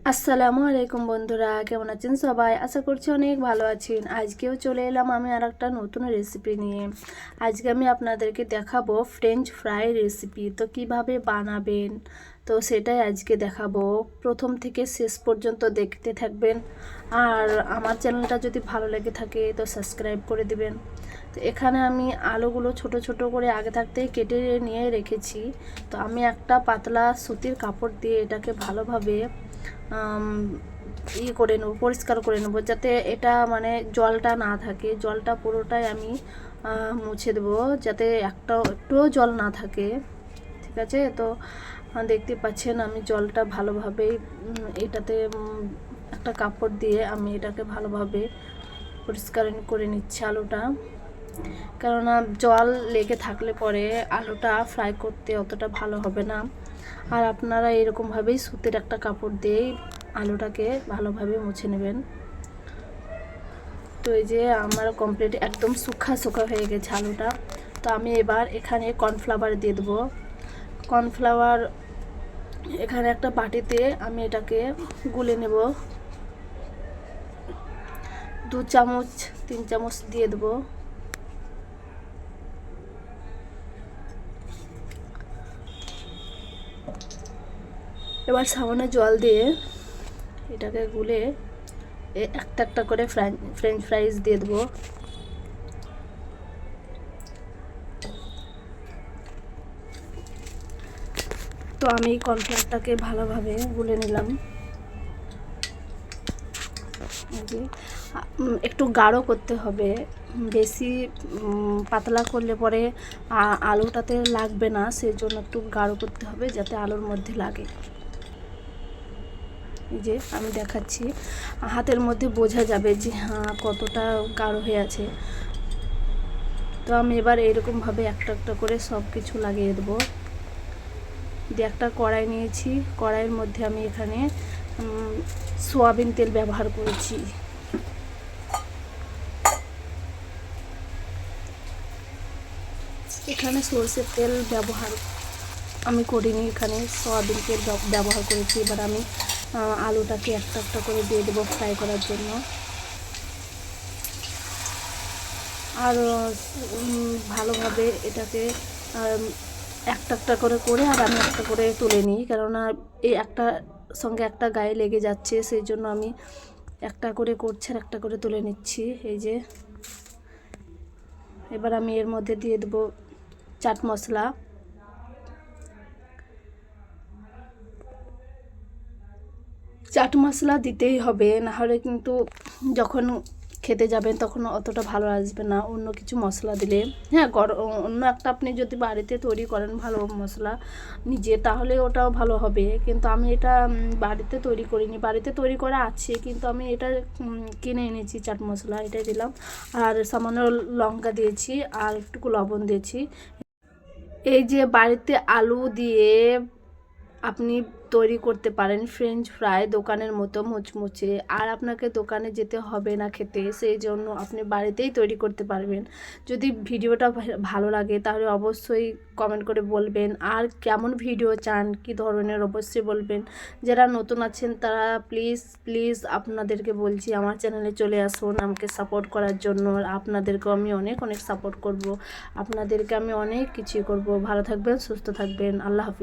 আসসালামু আলাইকুম বন্ধুরা, কেমন আছেন সবাই? আশা করছি অনেক ভালো আছেন। আজকেও চলে এলাম আমি আর একটা নতুন রেসিপি নিয়ে। আজকে আমি আপনাদেরকে দেখাবো ফ্রেঞ্চ ফ্রাই রেসিপি। তো কিভাবে বানাবেন তো সেটাই আজকে দেখাবো। প্রথম থেকে শেষ পর্যন্ত দেখতে থাকবেন। আর আমার চ্যানেলটা যদি ভালো লেগে থাকে তো সাবস্ক্রাইব করে দিবেন। তো এখানে আমি আলুগুলো ছোট ছোট করে আগে থাকতেই কেটে নিয়ে রেখেছি। তো আমি একটা পাতলা সুতির কাপড় দিয়ে এটাকে ভালোভাবে করে নেবো, পরিষ্কার করে নেবো, যাতে এটা মানে জলটা না থাকে। জলটা পুরোটাই আমি মুছে দেবো, যাতে একটুও জল না থাকে। ঠিক আছে? তো দেখতে পাচ্ছেন আমি জলটা ভালোভাবেই এটাতে একটা কাপড় দিয়ে আমি এটাকে ভালোভাবে পরিষ্কার করে নিচ্ছি আলুটা। কেননা জল লেগে থাকলে পরে আলুটা ফ্রাই করতে অতটা ভালো হবে না। আর আপনারা এরকমভাবেই সুতির একটা কাপড় দিয়েই আলুটাকে ভালোভাবে মুছে নেবেন। তো এই যে আমার কমপ্লিট একদম শুকনা শুকনা হয়ে গেছে আলুটা। তো আমি এবার এখানে কর্নফ্লাওয়ার দিয়ে দেবো। কর্নফ্লাওয়ার এখানে একটা বাটিতে আমি এটাকে গুলে নেব। 2 চামচ 3 চামচ দিয়ে দেবো। এবার সামান্য জল দিয়ে এটাকে গুলে একটা একটা করে ফ্রেঞ্চ ফ্রাইজ দিয়ে দেবো। তো আমি কর্নফ্লাওয়ারটাকে ভালোভাবে গুলে নিলাম। একটু গাঢ় করতে হবে, বেশি পাতলা করলে পরে আলুটাতে লাগবে না, সেই জন্য একটু গাঢ় করতে হবে যাতে আলুর মধ্যে লাগে। এই যে আমি দেখাচ্ছি, হাতের মধ্যে বোঝা যাবে যে হ্যাঁ কতটা গাঢ় হয়ে আছে। তো আমি এবার এরকমভাবে একটা একটা করে সব কিছু লাগিয়ে দেবো। দিয়ে একটা কড়াই নিয়েছি, কড়াইয়ের মধ্যে আমি এখানে সয়াবিন তেল ব্যবহার করেছি। এখানে সরষের তেল ব্যবহার আমি করিনি, এখানে সয়াবিন তেল ব্যবহার করেছি। এবার আমি আলুটাকে একটা একটা করে দিয়ে দেবো ফ্রাই করার জন্য। আর ভালোভাবে এটাকে একটা একটা করে করে আর আমি একটা করে তুলে নিই, কেননা এই একটা সঙ্গে একটা গায়ে লেগে যাচ্ছে, সেই জন্য আমি একটা করে করছি আর একটা করে তুলে নিচ্ছি। এই যে এবার আমি এর মধ্যে দিয়ে দেবো চাট মশলা। চাট মশলা দিতেই হবে, নাহলে কিন্তু যখন খেতে যাবেন তখন অতটা ভালো আসবে না অন্য কিছু মশলা দিলে। হ্যাঁ, অন্য একটা আপনি যদি বাড়িতে তৈরি করেন ভালো মশলা নিজে, তাহলে ওটাও ভালো হবে। কিন্তু আমি এটা বাড়িতে তৈরি করিনি, বাড়িতে তৈরি করা আছে, কিন্তু আমি এটা কিনে এনেছি চাট মশলা, এটাই দিলাম। আর সামান্য লঙ্কা দিয়েছি আর একটু লবণ দিয়েছি। এই যে বাড়িতে আলু দিয়ে আপনি তৈরি করতে পারেন ফ্রেঞ্চ ফ্রাই দোকানের মতো মুচমুচে, আর আপনাকে দোকানে যেতে হবে না খেতে, সেই জন্য আপনি বাড়িতেই তৈরি করতে পারবেন। যদি ভিডিওটা ভালো লাগে তাহলে অবশ্যই কমেন্ট করে বলবেন, আর কেমন ভিডিও চান কী ধরনের অবশ্যই বলবেন। যারা নতুন আছেন তারা প্লিজ প্লিজ আপনাদেরকে বলছি আমার চ্যানেলে চলে আসুন আমাকে সাপোর্ট করার জন্য। আপনাদেরকেও আমি অনেক অনেক সাপোর্ট করব, আপনাদেরকে আমি অনেক কিছুই করব। ভালো থাকবেন, সুস্থ থাকবেন, আল্লাহ হাফিজ।